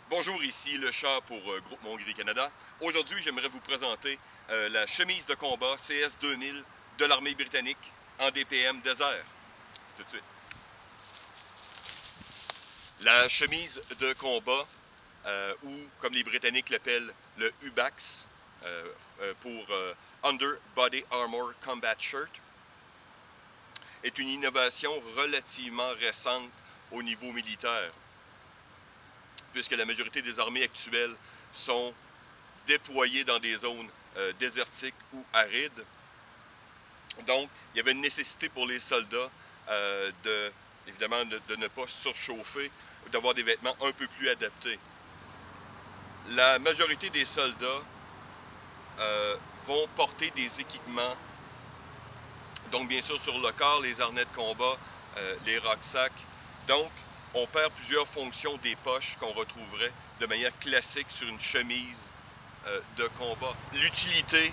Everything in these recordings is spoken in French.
Bonjour, ici le chat pour Groupe Mont-Gris Canada. Aujourd'hui, j'aimerais vous présenter la chemise de combat CS-2000 de l'armée britannique en DPM désert. Tout de suite. La chemise de combat, ou comme les Britanniques l'appellent, le UBAX, pour Under Body Armor Combat Shirt, est une innovation relativement récente au niveau militaire, puisque la majorité des armées actuelles sont déployées dans des zones désertiques ou arides. Donc, il y avait une nécessité pour les soldats évidemment, de ne pas surchauffer, d'avoir des vêtements un peu plus adaptés. La majorité des soldats vont porter des équipements, donc bien sûr sur le corps, les harnais de combat, les rucksacks. Donc, on perd plusieurs fonctions des poches qu'on retrouverait de manière classique sur une chemise de combat. L'utilité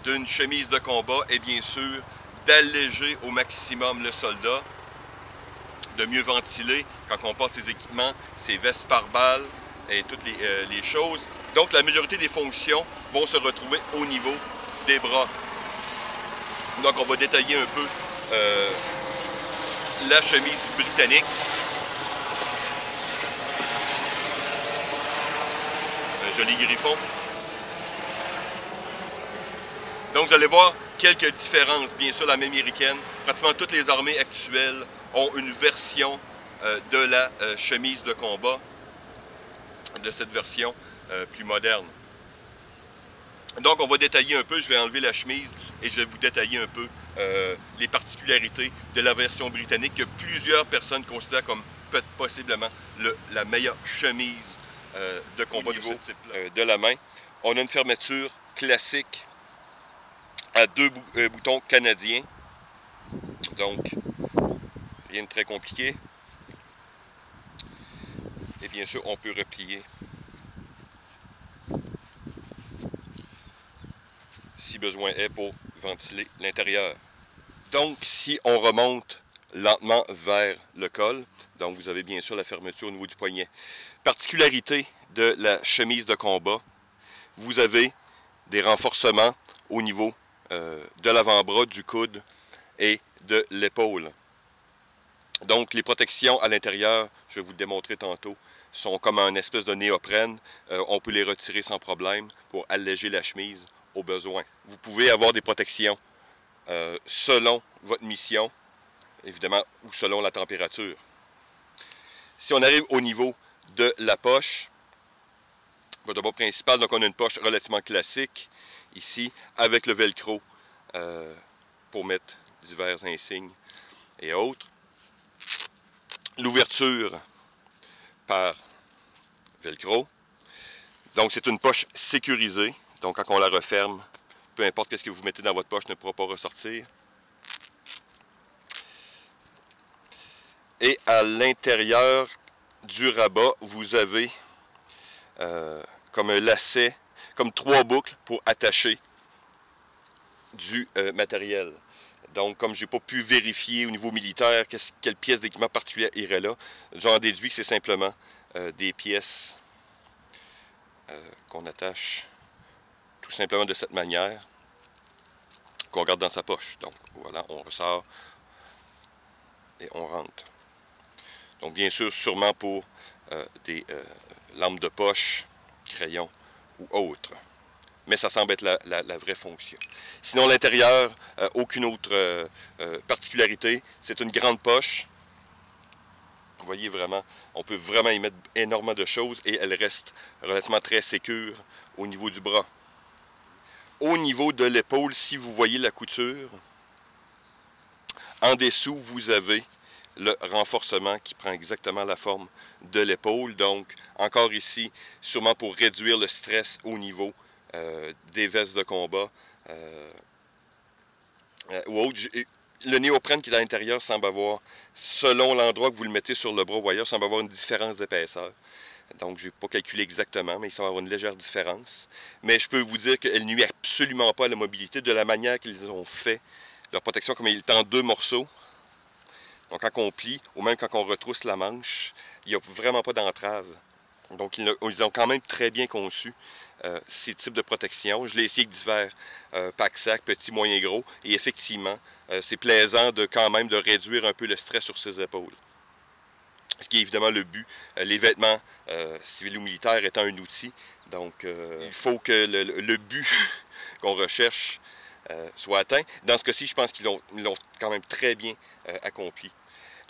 d'une chemise de combat est bien sûr d'alléger au maximum le soldat, de mieux ventiler quand on porte ses équipements, ses vestes par balles et toutes les choses. Donc la majorité des fonctions vont se retrouver au niveau des bras. Donc on va détailler un peu la chemise britannique. Un joli griffon. Donc vous allez voir quelques différences. Bien sûr, l'armée américaine, pratiquement toutes les armées actuelles ont une version de la chemise de combat, de cette version plus moderne. Donc on va détailler un peu, je vais enlever la chemise et je vais vous détailler un peu les particularités de la version britannique que plusieurs personnes considèrent comme possiblement la meilleure chemise de combat de ce type-là. De la main, on a une fermeture classique à deux boutons canadiens, donc rien de très compliqué. Et bien sûr, on peut replier si besoin est pour ventiler l'intérieur. Donc, si on remonte lentement vers le col, donc vous avez bien sûr la fermeture au niveau du poignet. Particularité de la chemise de combat, vous avez des renforcements au niveau de l'avant-bras, du coude et de l'épaule. Donc les protections à l'intérieur, je vais vous le démontrer tantôt, sont comme un espèce de néoprène. On peut les retirer sans problème pour alléger la chemise au besoin. Vous pouvez avoir des protections selon votre mission, évidemment, ou selon la température. Si on arrive au niveau de la poche, votre bas principal, donc on a une poche relativement classique, ici, avec le velcro pour mettre divers insignes et autres. L'ouverture par velcro. Donc c'est une poche sécurisée. Donc quand on la referme, peu importe ce que vous mettez dans votre poche ne pourra pas ressortir. Et à l'intérieur du rabat, vous avez comme un lacet, comme 3 boucles pour attacher du matériel. Donc, comme je n'ai pas pu vérifier au niveau militaire quelle pièce d'équipement particulière irait là, j'en déduis que c'est simplement des pièces qu'on attache tout simplement de cette manière, qu'on garde dans sa poche. Donc, voilà, on ressort et on rentre. Donc, bien sûr, sûrement pour des lampes de poche, crayons ou autres. Mais ça semble être la vraie fonction. Sinon, l'intérieur, aucune autre particularité. C'est une grande poche. Vous voyez vraiment, on peut vraiment y mettre énormément de choses et elle reste relativement très sécure au niveau du bras. Au niveau de l'épaule, si vous voyez la couture, en dessous, vous avez le renforcement qui prend exactement la forme de l'épaule. Donc, encore ici, sûrement pour réduire le stress au niveau des vestes de combat ou autre. Le néoprène qui est à l'intérieur semble avoir, selon l'endroit que vous le mettez sur le bras ou ailleurs, semble avoir une différence d'épaisseur. Donc, je n'ai pas calculé exactement, mais il semble avoir une légère différence. Mais je peux vous dire qu'elle ne nuit absolument pas à la mobilité de la manière qu'ils ont fait leur protection, comme il est en 2 morceaux. Donc quand on plie, ou même quand on retrousse la manche, il n'y a vraiment pas d'entrave. Donc ils ont quand même très bien conçu ces types de protection. Je l'ai essayé avec divers pack-sac, petits, moyens, gros, et effectivement, c'est plaisant de quand même de réduire un peu le stress sur ses épaules. Ce qui est évidemment le but. Les vêtements civils ou militaires étant un outil, donc il faut que le but qu'on recherche soit atteint. Dans ce cas-ci, je pense qu'ils l'ont quand même très bien accompli.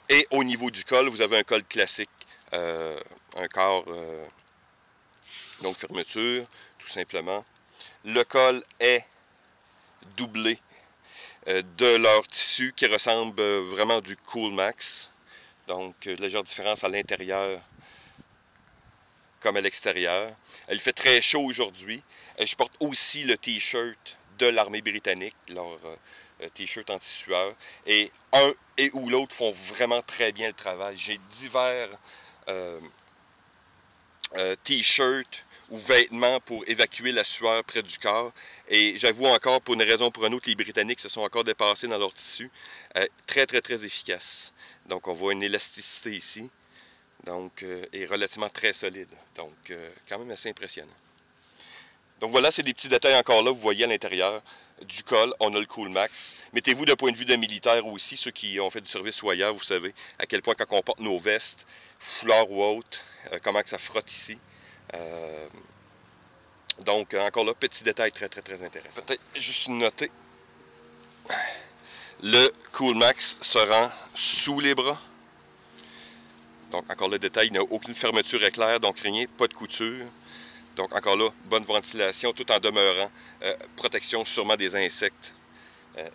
Et au niveau du col, vous avez un col classique, un corps, donc fermeture, tout simplement. Le col est doublé de leur tissu qui ressemble vraiment du Cool Max. Donc, légère différence à l'intérieur comme à l'extérieur. Il fait très chaud aujourd'hui. Je porte aussi le T-shirt de l'armée britannique, leur T-shirt anti-sueur. Et un et ou l'autre font vraiment très bien le travail. J'ai divers T-shirts ou vêtements pour évacuer la sueur près du corps. Et j'avoue encore, pour une raison ou pour une autre, les Britanniques se sont encore dépassés dans leur tissu. Très, très, très efficace. Donc, on voit une élasticité ici. Donc, est relativement très solide. Donc, quand même assez impressionnant. Donc voilà, c'est des petits détails encore là. Vous voyez à l'intérieur du col, on a le Cool Max. Mettez-vous d'un point de vue de militaire aussi, ceux qui ont fait du service ou ailleurs, vous savez à quel point quand on porte nos vestes, foulards ou autres, comment que ça frotte ici. Donc, encore là, petit détail très, très, très intéressant. Peut-être juste noter, le Cool Max se rend sous les bras. Donc, encore le détail, il n'y a aucune fermeture éclair, donc rien, pas de couture. Donc, encore là, bonne ventilation, tout en demeurant protection sûrement des insectes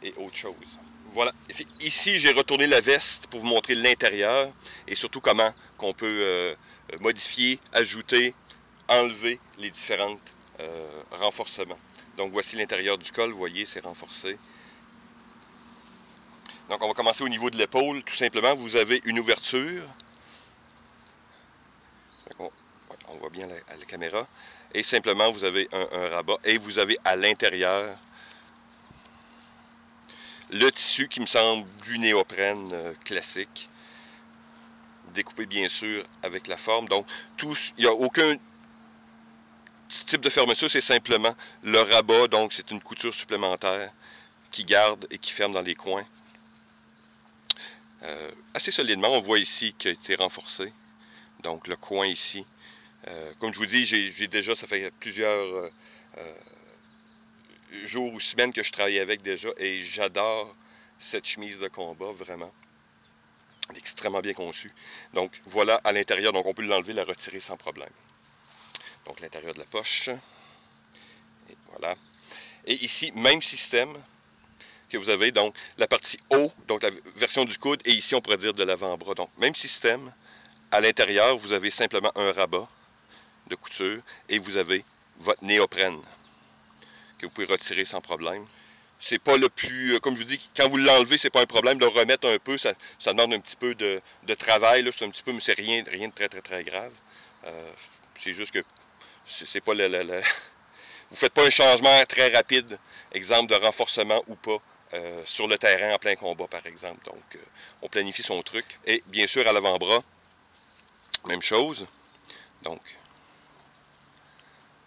et autre chose. Voilà. Ici, j'ai retourné la veste pour vous montrer l'intérieur et surtout comment qu'on peut modifier, ajouter, enlever les différents renforcements. Donc, voici l'intérieur du col. Vous voyez, c'est renforcé. Donc, on va commencer au niveau de l'épaule. Tout simplement, vous avez une ouverture. On voit bien à la caméra. Et simplement, vous avez un rabat. Et vous avez à l'intérieur le tissu qui me semble du néoprène classique. Découpé bien sûr avec la forme. Donc, il n'y a aucun type de fermeture. C'est simplement le rabat. Donc, c'est une couture supplémentaire qui garde et qui ferme dans les coins. Assez solidement. On voit ici qu'il a été renforcé. Donc, le coin ici. Comme je vous dis, j'ai déjà, ça fait plusieurs jours ou semaines que je travaille avec déjà et j'adore cette chemise de combat, vraiment. Elle est extrêmement bien conçue. Donc voilà à l'intérieur, donc on peut l'enlever, la retirer sans problème. Donc l'intérieur de la poche. Et voilà. Et ici, même système que vous avez, donc la partie haut, donc la version du coude, et ici on pourrait dire de l'avant-bras. Donc même système, à l'intérieur, vous avez simplement un rabat de couture et vous avez votre néoprène que vous pouvez retirer sans problème. C'est pas le plus, comme je vous dis, quand vous l'enlevez, c'est pas un problème de le remettre un peu, ça demande un petit peu de travail, c'est un petit peu, mais c'est rien de très très très grave. C'est juste que c'est pas vous faites pas un changement très rapide, exemple de renforcement ou pas, sur le terrain en plein combat par exemple. Donc on planifie son truc. Et bien sûr à l'avant-bras, même chose. Donc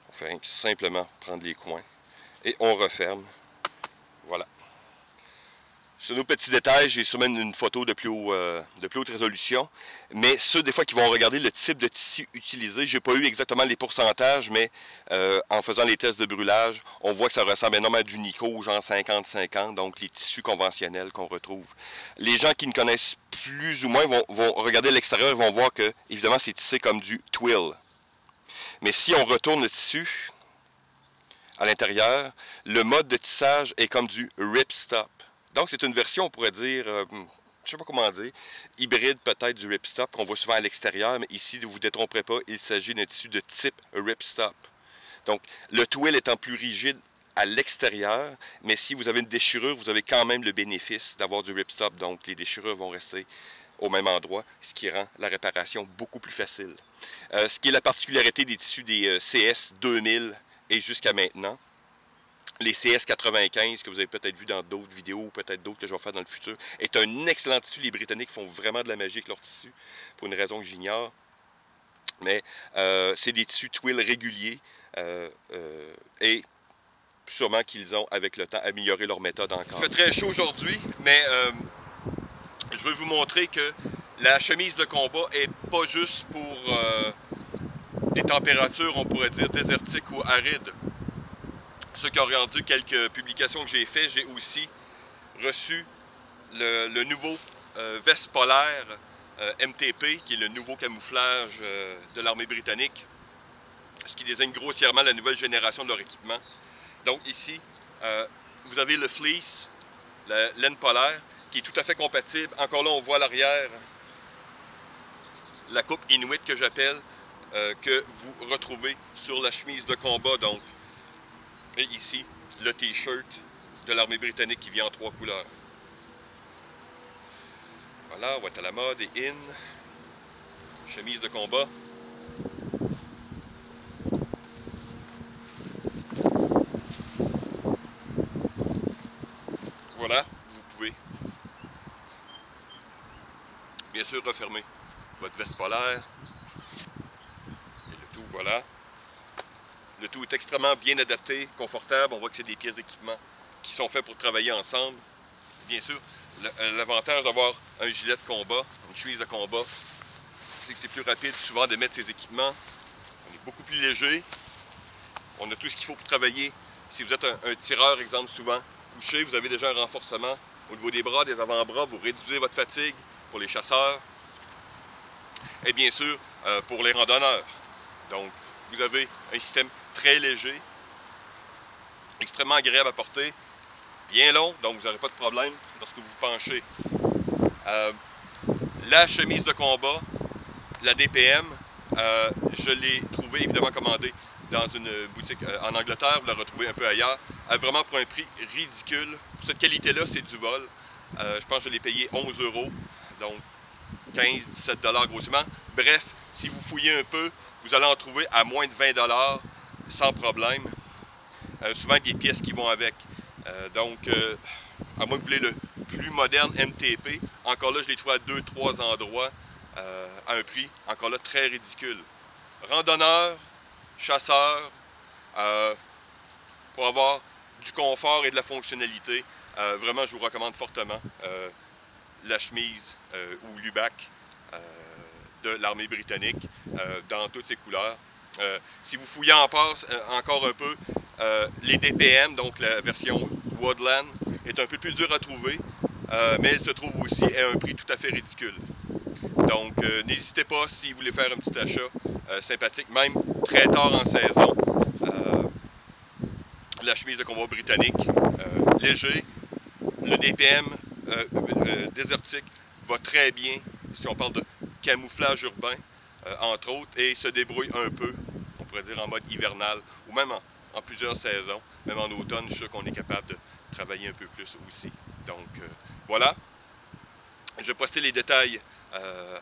on fait simplement prendre les coins et on referme. Voilà. Sur nos petits détails, j'ai sûrement une photo de plus haute résolution. Mais ceux des fois qui vont regarder le type de tissu utilisé, j'ai pas eu exactement les pourcentages, mais en faisant les tests de brûlage, on voit que ça ressemble énormément à du Nico, genre 50-50, donc les tissus conventionnels qu'on retrouve. Les gens qui ne connaissent plus ou moins vont regarder l'extérieur et vont voir que, évidemment, c'est tissé comme du twill. Mais si on retourne le tissu à l'intérieur, le mode de tissage est comme du ripstop. Donc c'est une version, on pourrait dire, je ne sais pas comment dire, hybride peut-être du ripstop qu'on voit souvent à l'extérieur, mais ici, ne vous détromperez pas, il s'agit d'un tissu de type ripstop. Donc le twill étant plus rigide à l'extérieur, mais si vous avez une déchirure, vous avez quand même le bénéfice d'avoir du ripstop, donc les déchirures vont rester au même endroit, ce qui rend la réparation beaucoup plus facile. Ce qui est la particularité des tissus des CS 2000 et jusqu'à maintenant, les CS95 que vous avez peut-être vu dans d'autres vidéos, peut-être d'autres que je vais faire dans le futur, est un excellent tissu. Les Britanniques font vraiment de la magie avec leur tissu, pour une raison que j'ignore. Mais c'est des tissus twill réguliers et sûrement qu'ils ont, avec le temps, amélioré leur méthode encore. Il fait très chaud aujourd'hui, mais je veux vous montrer que la chemise de combat est pas juste pour des températures, on pourrait dire, désertiques ou arides. Ceux qui ont regardé quelques publications que j'ai faites, j'ai aussi reçu le nouveau veste polaire MTP, qui est le nouveau camouflage de l'armée britannique, ce qui désigne grossièrement la nouvelle génération de leur équipement. Donc ici, vous avez le fleece, la laine polaire, qui est tout à fait compatible. Encore là, on voit à l'arrière la coupe Inuit que j'appelle, que vous retrouvez sur la chemise de combat. Donc, et ici, le t-shirt de l'armée britannique qui vient en 3 couleurs. Voilà, on va être à la mode et in. Chemise de combat. Voilà, vous pouvez bien sûr refermer votre veste polaire. Et le tout, voilà. Le tout est extrêmement bien adapté, confortable. On voit que c'est des pièces d'équipement qui sont faites pour travailler ensemble. Bien sûr, l'avantage d'avoir un gilet de combat, une chemise de combat, c'est que c'est plus rapide souvent de mettre ses équipements. On est beaucoup plus léger. On a tout ce qu'il faut pour travailler. Si vous êtes un tireur, exemple, souvent couché, vous avez déjà un renforcement au niveau des bras, des avant-bras, vous réduisez votre fatigue pour les chasseurs. Et bien sûr, pour les randonneurs. Donc, vous avez un système très léger, extrêmement agréable à porter, bien long, donc vous n'aurez pas de problème lorsque vous penchez. La chemise de combat, la DPM, je l'ai trouvée évidemment commandée dans une boutique en Angleterre, vous la retrouvez un peu ailleurs, vraiment pour un prix ridicule. Pour cette qualité-là, c'est du vol. Je pense que je l'ai payé 11 €, donc 15-17 $ grossièrement. Bref, si vous fouillez un peu, vous allez en trouver à moins de 20 $ sans problème. Souvent des pièces qui vont avec. Donc, à moins que vous voulez le plus moderne MTP, encore là, je l'ai trouvé à 2-3 endroits à un prix, encore là, très ridicule. Randonneurs, chasseurs, pour avoir du confort et de la fonctionnalité, vraiment, je vous recommande fortement la chemise ou l'UBAC de l'armée britannique dans toutes ses couleurs. Si vous fouillez en passe encore un peu, les DPM, donc la version Woodland, est un peu plus dure à trouver, mais elle se trouve aussi à un prix tout à fait ridicule. Donc n'hésitez pas si vous voulez faire un petit achat sympathique, même très tard en saison. La chemise de combat britannique, léger, le DPM désertique va très bien si on parle de camouflage urbain, entre autres, et se débrouille un peu, on pourrait dire en mode hivernal, ou même en plusieurs saisons, même en automne, je suis sûr qu'on est capable de travailler un peu plus aussi. Donc voilà, je vais poster les détails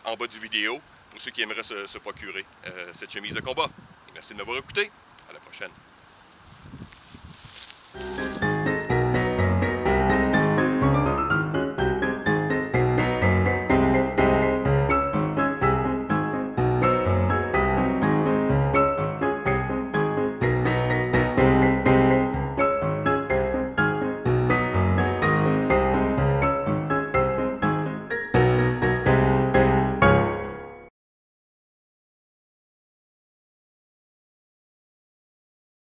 en bas du vidéo pour ceux qui aimeraient se procurer cette chemise de combat. Merci de m'avoir écouté, à la prochaine.